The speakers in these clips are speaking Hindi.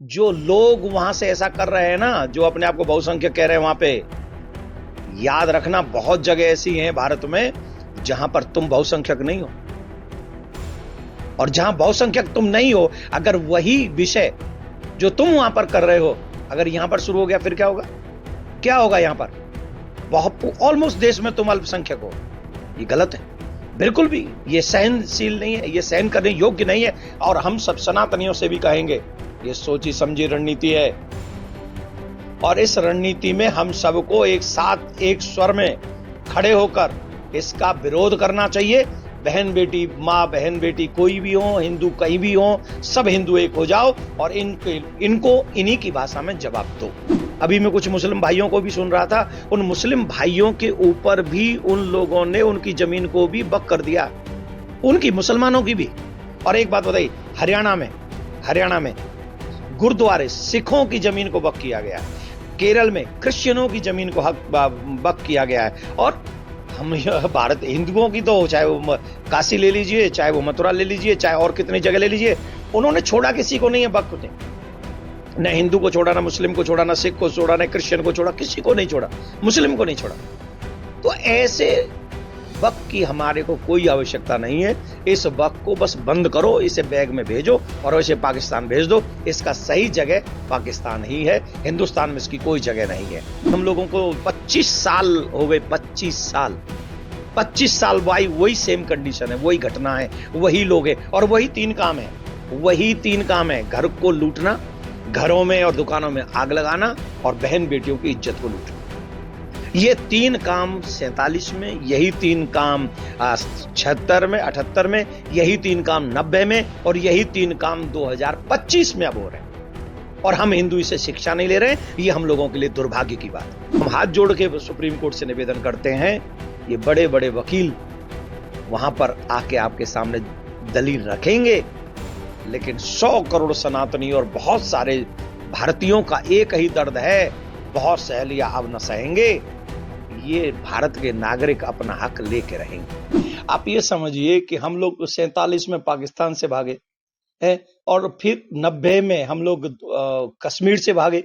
जो लोग वहां से ऐसा कर रहे हैं ना, जो अपने आप को बहुसंख्यक कह रहे हैं, वहां पे याद रखना बहुत जगह ऐसी हैं भारत में जहां पर तुम बहुसंख्यक नहीं हो। और जहां बहुसंख्यक तुम नहीं हो, अगर वही विषय जो तुम वहां पर कर रहे हो अगर यहां पर शुरू हो गया, फिर क्या होगा? क्या होगा? यहां पर बहुत ऑलमोस्ट देश में तुम अल्पसंख्यक हो। ये गलत है, बिल्कुल भी ये सहनशील नहीं है, ये सहन करने योग्य नहीं है। और हम सब सनातनियों से भी कहेंगे, ये सोची समझी रणनीति है। और इस रणनीति में हम सबको एक साथ एक स्वर में खड़े होकर इसका विरोध करना चाहिए। बहन बेटी, माँ बहन बेटी कोई भी हो, हिंदू कहीं भी हो, सब हिंदू एक हो जाओ और इनको इन्हीं की भाषा में जवाब दो। अभी मैं कुछ मुस्लिम भाइयों को भी सुन रहा था, उन मुस्लिम भाइयों के ऊपर भी उन लोगों ने उनकी जमीन को भी वक्फ कर दिया, उनकी, मुसलमानों की भी। और एक बात बताइए, हरियाणा में गुरुद्वारे, सिखों की जमीन को वक्फ किया गया है। केरल में क्रिश्चियनों की जमीन को वक्फ किया गया है। और हम भारत हिंदुओं की तो, चाहे वो काशी ले लीजिए, चाहे वो मथुरा ले लीजिए, चाहे और कितनी जगह ले लीजिए, उन्होंने छोड़ा किसी को नहीं है वक्फ ने। न हिंदू को छोड़ा, ना मुस्लिम को छोड़ा, ना सिख को छोड़ा, ना क्रिश्चियन को छोड़ा, किसी को नहीं छोड़ा, मुस्लिम को नहीं छोड़ा। तो ऐसे वक्त की हमारे को कोई आवश्यकता नहीं है। इस वक्त को बस बंद करो, इसे बैग में भेजो और इसे पाकिस्तान भेज दो। इसका सही जगह पाकिस्तान ही है, हिंदुस्तान में इसकी कोई जगह नहीं है। हम लोगों को 25 साल हो गए, 25 साल वही सेम कंडीशन है, वही घटना है, वही लोग हैं और वही तीन काम है। घर को लूटना, घरों में और दुकानों में आग लगाना और बहन बेटियों की इज्जत को लूटना। ये तीन काम 47 में, यही तीन काम 76 में, 78 में, यही तीन काम 90 में और यही तीन काम 2025 में अब हो रहे हैं। और हम हिंदू इसे शिक्षा नहीं ले रहे हैं। ये हम लोगों के लिए दुर्भाग्य की बात है। हम हाथ जोड़ के सुप्रीम कोर्ट से निवेदन करते हैं, ये बड़े बड़े वकील वहां पर आके आपके सामने दलील रखेंगे, लेकिन 100 करोड़ सनातनी और बहुत सारे भारतीयों का एक ही दर्द है, बहुत सहेलियां अब न सहेंगे। ये भारत के नागरिक अपना हक लेके रहेंगे। आप ये समझिए कि हम लोग 47 में पाकिस्तान से भागे हैं और फिर 90 में हम लोग कश्मीर से भागे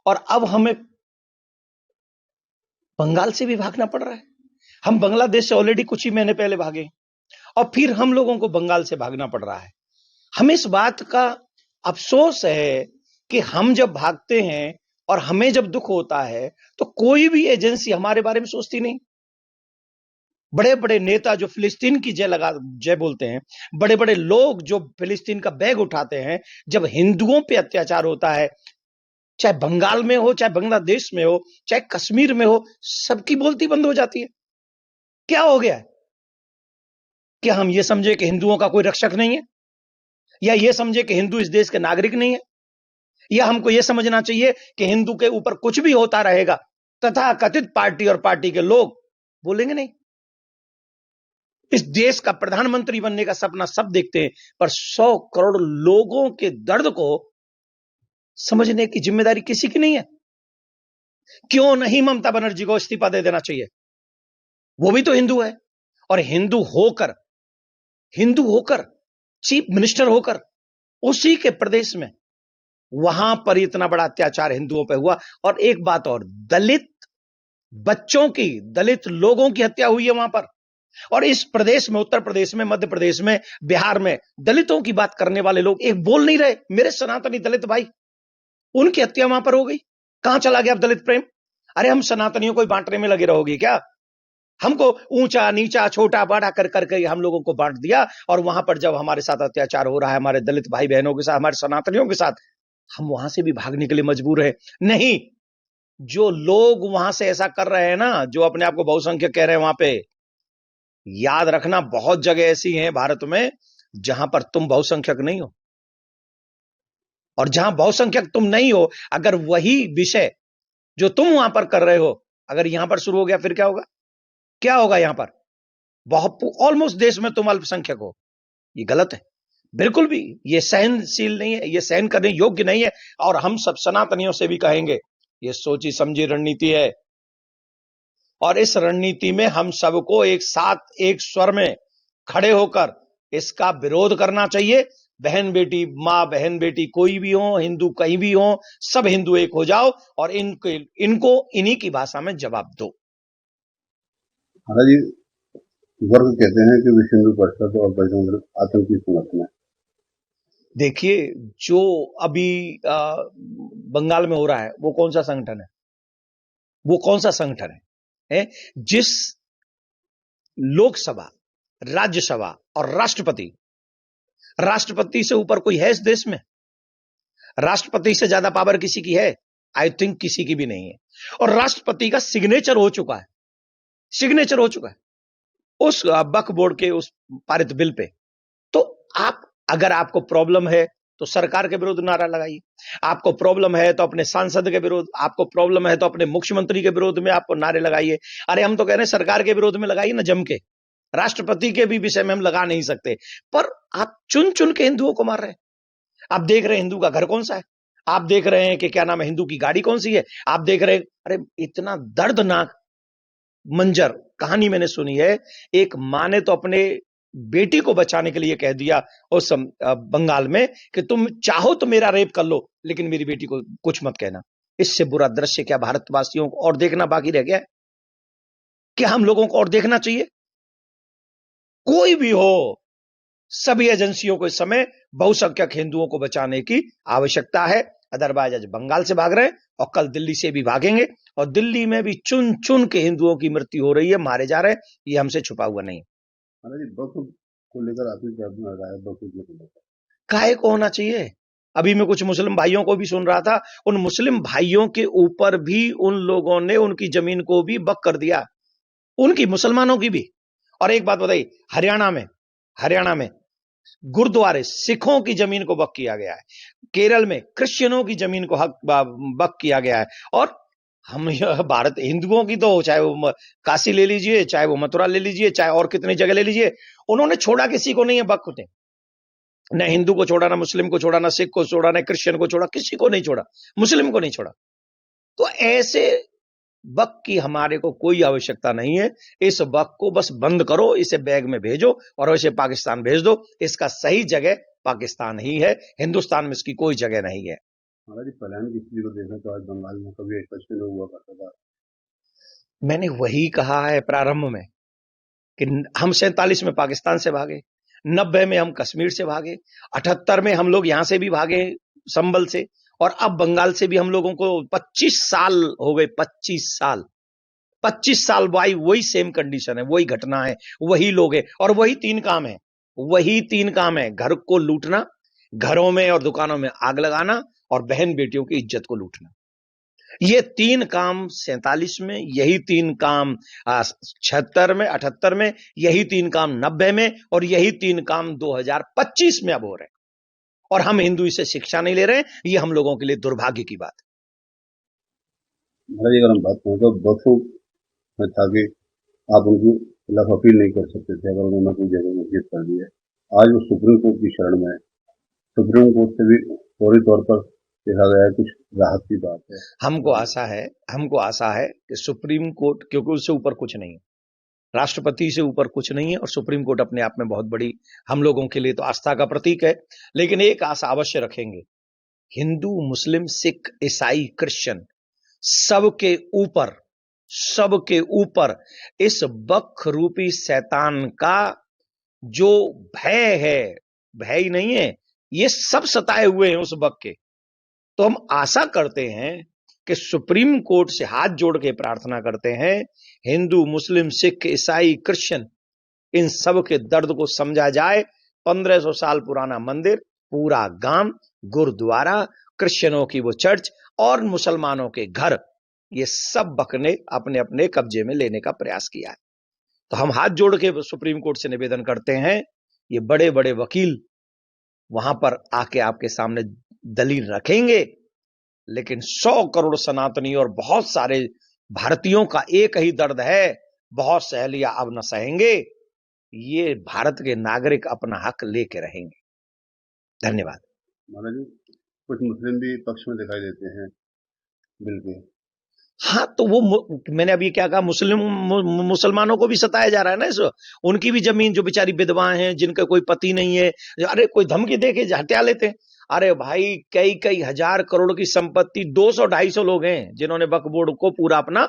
और अब हमें बंगाल से भी भागना पड़ रहा है। हम बांग्लादेश से ऑलरेडी कुछ ही महीने पहले भागे और फिर हम लोगों को बंगाल से भागना पड़ रहा है। हमें इस बात का अफसोस है कि हम जब भागते हैं और हमें जब दुख होता है तो कोई भी एजेंसी हमारे बारे में सोचती नहीं। बड़े बड़े नेता जो फिलिस्तीन की जय बोलते हैं, बड़े बड़े लोग जो फिलिस्तीन का बैग उठाते हैं, जब हिंदुओं पे अत्याचार होता है, चाहे बंगाल में हो, चाहे बांग्लादेश में हो, चाहे कश्मीर में हो, सबकी बोलती बंद हो जाती है। क्या हो गया है? क्या हम ये समझे कि हिंदुओं का कोई रक्षक नहीं है, या ये समझे कि हिंदू इस देश के नागरिक नहीं है, या हमको यह समझना चाहिए कि हिंदू के ऊपर कुछ भी होता रहेगा तथा कथित पार्टी और पार्टी के लोग बोलेंगे नहीं। इस देश का प्रधानमंत्री बनने का सपना सब देखते हैं, पर 100 करोड़ लोगों के दर्द को समझने की जिम्मेदारी किसी की नहीं है। क्यों नहीं ममता बनर्जी को इस्तीफा दे देना चाहिए? वो भी तो हिंदू है और हिंदू होकर चीफ मिनिस्टर होकर उसी के प्रदेश में वहां पर इतना बड़ा अत्याचार हिंदुओं पर हुआ। और एक बात और, दलित बच्चों की, दलित लोगों की हत्या हुई है वहां पर। और इस प्रदेश में, उत्तर प्रदेश में, मध्य प्रदेश में, बिहार में दलितों की बात करने वाले लोग एक बोल नहीं रहे। मेरे सनातनी दलित भाई, उनकी हत्या वहां पर हो गई। कहां चला गया अब दलित प्रेम? अरे हम सनातनियों को बांटने में लगे रहोगे क्या? हमको ऊंचा नीचा छोटा बड़ा कर करके हम लोगों को बांट दिया और वहां पर जब हमारे साथ अत्याचार हो रहा है, हमारे दलित भाई बहनों के साथ, हमारे सनातनियों के साथ, हम वहां से भी भागने के लिए मजबूर है। नहीं, जो लोग वहां से ऐसा कर रहे हैं ना, जो अपने आप को बहुसंख्यक कह रहे हैं, वहां पे याद रखना बहुत जगह ऐसी हैं भारत में जहां पर तुम बहुसंख्यक नहीं हो। और जहां बहुसंख्यक तुम नहीं हो, अगर वही विषय जो तुम वहां पर कर रहे हो अगर यहां पर शुरू हो गया, फिर क्या होगा? क्या होगा? यहां पर बहुत ऑलमोस्ट देश में तुम अल्पसंख्यक हो। ये गलत है, बिल्कुल भी ये सहनशील नहीं है, ये सहन करने योग्य नहीं है। और हम सब सनातनियों से भी कहेंगे, ये सोची समझी रणनीति है। और इस रणनीति में हम सबको एक साथ एक स्वर में खड़े होकर इसका विरोध करना चाहिए। बहन बेटी, माँ बहन बेटी कोई भी हो, हिंदू कहीं भी हो, सब हिंदू एक हो जाओ और इनको इन्हीं की भाषा में जवाब दो। महाराज जी, वर्ग कहते हैं कि विश्व हिंदू परिषद और बजरंग दल आतंकी संगठन है। देखिए, जो अभी बंगाल में हो रहा है वो कौन सा संगठन है? वो कौन सा संगठन है? जिस लोकसभा, राज्यसभा और राष्ट्रपति से ऊपर कोई है इस देश में? राष्ट्रपति से ज्यादा पावर किसी की है? आई थिंक किसी की भी नहीं है। और राष्ट्रपति का सिग्नेचर हो चुका है, सिग्नेचर हो चुका है उस वक्फ बोर्ड के उस पारित बिल पे। तो आप, अगर आपको प्रॉब्लम है तो सरकार के विरुद्ध नारा लगाइए, आपको प्रॉब्लम है तो अपने सांसद के विरोध, आपको प्रॉब्लम है तो अपने मुख्यमंत्री के विरोध में आप नारे लगाइए। अरे हम तो कह रहे हैं सरकार के विरोध में लगाइए ना जम के, राष्ट्रपति के भी विषय में हम लगा नहीं सकते, पर आप चुन चुन के हिंदुओं को मार रहे हैं। आप देख रहे हैं हिंदू का घर कौन सा है, आप देख रहे हैं कि क्या नाम है, हिंदू की गाड़ी कौन सी है, आप देख रहे हैं। अरे इतना दर्दनाक मंजर कहानी मैंने सुनी है। एक माँ ने तो अपने बेटी को बचाने के लिए कह दिया उस बंगाल में कि तुम चाहो तो मेरा रेप कर लो लेकिन मेरी बेटी को कुछ मत कहना। इससे बुरा दृश्य क्या भारतवासियों को और देखना बाकी रह गया है? क्या हम लोगों को और देखना चाहिए? कोई भी हो, सभी एजेंसियों को इस समय बहुसंख्यक हिंदुओं को बचाने की आवश्यकता है। अदरवाइज आज बंगाल से भाग रहे हैं और कल दिल्ली से भी भागेंगे, और दिल्ली में भी चुन चुन के हिंदुओं की मृत्यु हो रही है, मारे जा रहे हैं। ये हमसे छुपा हुआ नहीं। महाराज जी, वक्फ को लेकर आपकी क्या राय है? वक्फ को लेकर काहे को होना चाहिए? अभी मैं कुछ मुस्लिम भाइयों को भी सुन रहा था, उन मुस्लिम भाइयों के ऊपर भी उन लोगों ने उनकी जमीन को भी वक्फ कर दिया, उनकी, मुसलमानों की भी। और एक बात बताइए, हरियाणा में गुरुद्वारे, सिखों की जमीन को वक्फ किया गया है। केरल में क्रिश्चियनों की जमीन को हक वक्फ किया गया है। और हम भारत हिंदुओं की तो, चाहे वो काशी ले लीजिए, चाहे वो मथुरा ले लीजिए, चाहे और कितनी जगह ले लीजिए, उन्होंने छोड़ा किसी को नहीं है वक्फ ने। न हिंदू को छोड़ा, ना मुस्लिम को छोड़ा, ना सिख को छोड़ा, ना क्रिश्चियन को छोड़ा, किसी को नहीं छोड़ा, मुस्लिम को नहीं छोड़ा। तो ऐसे वक्त की हमारे को कोई आवश्यकता नहीं है। इस वक्त को बस बंद करो, इसे बैग में भेजो और इसे पाकिस्तान भेज दो। इसका सही जगह पाकिस्तान ही है, हिंदुस्तान में इसकी कोई जगह नहीं है। महाराज जी, पलायन की स्थिति को देखा तो आज बंगाल में कभी एक पश्चिम में हुआ करता था। मैंने वही कहा है प्रारंभ में कि हम 47 में पाकिस्तान से भागे, 90 में हम कश्मीर से भागे, 78 में हम लोग यहां से भी भागे संबल से, और अब बंगाल से भी हम लोगों को 25 साल हो गए। 25 साल भाई, वही सेम कंडीशन है, वही घटना है, वही लोग है और वही तीन काम है। वही तीन काम है, घर को लूटना, घरों में और दुकानों में आग लगाना और बहन बेटियों की इज्जत को लूटना। ये तीन काम 47 में, यही तीन काम 76 में, 78 में, यही तीन काम 90 में, और यही तीन काम 2025 में अब हो रहे हैं। और हम हिंदू इसे शिक्षा नहीं ले रहे हैं। ये हम लोगों के लिए दुर्भाग्य की बात है। महाराज जी, अगर हम बात करें तो वक्फ में था कि आप उनके खिलाफ अपील नहीं कर सकते थे अगर उन्होंने कोई जगह मस्जिद कर दी है। आज वो सुप्रीम कोर्ट की शरण में है। सुप्रीम कोर्ट से भी फौरी तौर पर देखा गया है कुछ राहत की बात है। हमको आशा है कि सुप्रीम कोर्ट, क्योंकि उससे ऊपर कुछ नहीं है, राष्ट्रपति से ऊपर कुछ नहीं है, और सुप्रीम कोर्ट अपने आप में बहुत बड़ी, हम लोगों के लिए तो आस्था का प्रतीक है। लेकिन एक आशा अवश्य रखेंगे, हिंदू, मुस्लिम, सिख, ईसाई, क्रिश्चियन, सबके ऊपर, सबके ऊपर इस वक्फ रूपी शैतान का जो भय है, भय ही नहीं है, ये सब सताए हुए हैं उस वक्फ के। तो हम आशा करते हैं कि सुप्रीम कोर्ट से हाथ जोड़ के प्रार्थना करते हैं, हिंदू, मुस्लिम, सिख, ईसाई, क्रिश्चियन, इन सब के दर्द को समझा जाए। 1500 साल पुराना मंदिर, पूरा गांव, गुरुद्वारा, क्रिश्चियनों की वो चर्च और मुसलमानों के घर, ये सब वक्फ ने अपने अपने कब्जे में लेने का प्रयास किया है। तो हम हाथ जोड़ के सुप्रीम कोर्ट से निवेदन करते हैं, ये बड़े बड़े वकील वहां पर आके आपके सामने दलील रखेंगे, लेकिन 100 करोड़ सनातनी और बहुत सारे भारतीयों का एक ही दर्द है, बहुत सह लिया अब न सहेंगे। ये भारत के नागरिक अपना हक लेके रहेंगे। धन्यवाद। महाराज जी, कुछ मुस्लिम भी पक्ष में दिखाई देते हैं बिल के। हाँ, तो वो मैंने अभी क्या कहा, मुसलमानों को भी सताया जा रहा है ना इस, उनकी भी जमीन, जो बेचारी विधवाएं हैं, जिनका कोई पति नहीं है, अरे कोई धमकी दे के हत्या लेते हैं। अरे भाई, कई कई हजार करोड़ की संपत्ति, 200-250 लोग हैं जिन्होंने वक्फ बोर्ड को पूरा अपना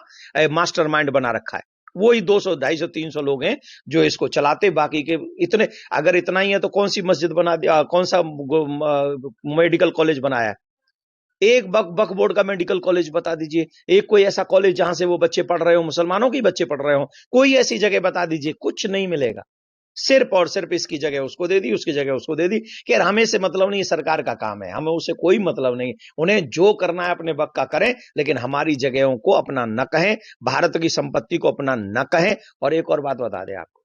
मास्टरमाइंड बना रखा है। वो ही 200, 250, 300 लोग हैं जो इसको चलाते, बाकी के इतने, अगर इतना ही है तो कौन सी मस्जिद बना दिया, कौन सा मेडिकल कॉलेज बनाया है? एक वक्फ बोर्ड का मेडिकल कॉलेज बता दीजिए, एक कोई ऐसा कॉलेज जहां से वो बच्चे पढ़ रहे हो, मुसलमानों के बच्चे पढ़ रहे हो, कोई ऐसी जगह बता दीजिए। कुछ नहीं मिलेगा, सिर्फ और सिर्फ इसकी जगह उसको दे दी, उसकी जगह उसको दे दी, कि यार हमें से मतलब नहीं, सरकार का काम है, हमें उससे कोई मतलब नहीं, उन्हें जो करना है अपने वक्त का करें, लेकिन हमारी जगहों को अपना न कहें, भारत की संपत्ति को अपना न कहें। और एक और बात बता दें आपको,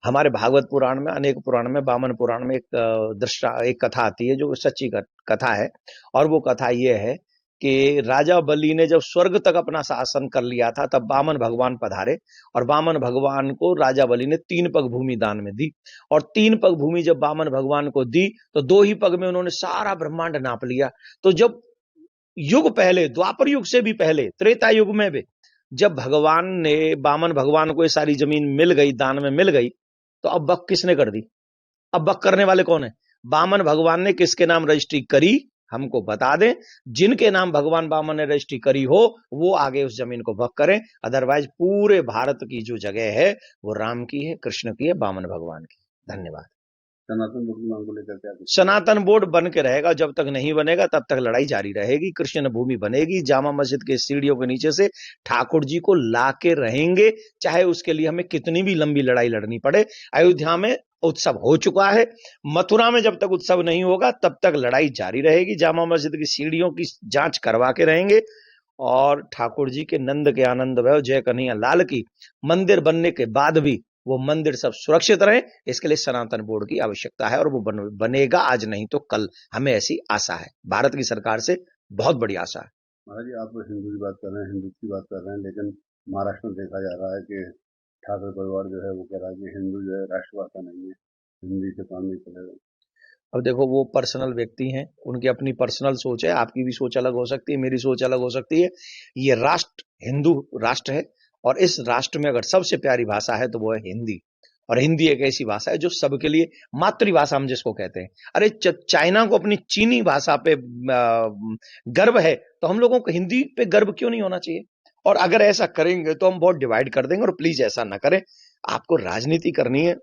हमारे भागवत पुराण में, अनेक पुराण में, वामन पुराण में एक कथा आती है जो सच्ची कथा है। और वो कथा ये है कि राजा बलि ने जब स्वर्ग तक अपना शासन कर लिया था, तब वामन भगवान पधारे, और वामन भगवान को राजा बलि ने 3 पग भूमि दान में दी। और 3 पग भूमि जब वामन भगवान को दी, तो 2 ही पग में उन्होंने सारा ब्रह्मांड नाप लिया। तो जब युग पहले, द्वापर युग से भी पहले, त्रेता युग में भी, जब भगवान ने, वामन भगवान को ये सारी जमीन मिल गई, दान में मिल गई, तो अब वक्फ किसने कर दी? अब वक्फ करने वाले कौन है? वामन भगवान ने किसके नाम रजिस्ट्री करी, हमको बता दें। जिनके नाम भगवान वामन ने रजिस्ट्री करी हो, वो आगे उस जमीन को वक्फ करें। अदरवाइज पूरे भारत की जो जगह है वो राम की है, कृष्ण की है, वामन भगवान की। धन्यवाद। सनातन बोर्ड की मांग को लेकर क्या कुछ? सनातन बोर्ड बन के रहेगा, जब तक नहीं बनेगा तब तक लड़ाई जारी रहेगी। कृष्ण भूमि बनेगी, जामा मस्जिद के सीढ़ियों के नीचे से ठाकुर जी को ला के रहेंगे, चाहे उसके लिए हमें कितनी भी लंबी लड़ाई लड़नी पड़े। अयोध्या में उत्सव हो चुका है, मथुरा में जब तक उत्सव नहीं होगा तब तक लड़ाई जारी रहेगी। जामा मस्जिद की सीढ़ियों की जांच करवा के रहेंगे, और ठाकुर जी के नंद के आनंद भय जय कन्हैया लाल की मंदिर बनने के बाद भी वो मंदिर सब सुरक्षित रहे, इसके लिए सनातन बोर्ड की आवश्यकता है, और वो बनेगा, आज नहीं तो कल। हमें ऐसी आशा है, भारत की सरकार से बहुत बड़ी आशा है। महाराज जी, आप हिंदू की बात कर रहे हैं, हिंदू की बात कर रहे हैं, लेकिन महाराष्ट्र में देखा जा रहा है कि ठाकरे परिवार जो है वो कह रहा है कि हिंदू जो है राष्ट्रभाषा नहीं है, हिंदी से काम नहीं चलेगा। अब देखो, वो पर्सनल व्यक्ति हैं, उनकी अपनी पर्सनल सोच है, आपकी भी सोच अलग हो सकती है, मेरी सोच अलग हो सकती है। ये राष्ट्र हिंदू राष्ट्र है, और इस राष्ट्र में अगर सबसे प्यारी भाषा है तो वो है हिंदी। और हिंदी एक ऐसी भाषा है जो सबके लिए मातृभाषा हम जिसको कहते हैं। अरे चाइना को अपनी चीनी भाषा पे गर्व है, तो हम लोगों को हिंदी पे गर्व क्यों नहीं होना चाहिए? और अगर ऐसा करेंगे तो हम बहुत डिवाइड कर देंगे, और प्लीज ऐसा ना करें। आपको राजनीति करनी है,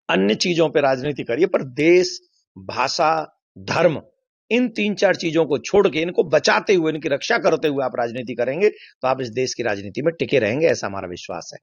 अन्य चीजों पे राजनीति करिए, पर देश, भाषा, धर्म, इन 3-4 चीजों को छोड़ के, इनको बचाते हुए, इनकी रक्षा करते हुए आप राजनीति करेंगे तो आप इस देश की राजनीति में टिके रहेंगे, ऐसा हमारा विश्वास है।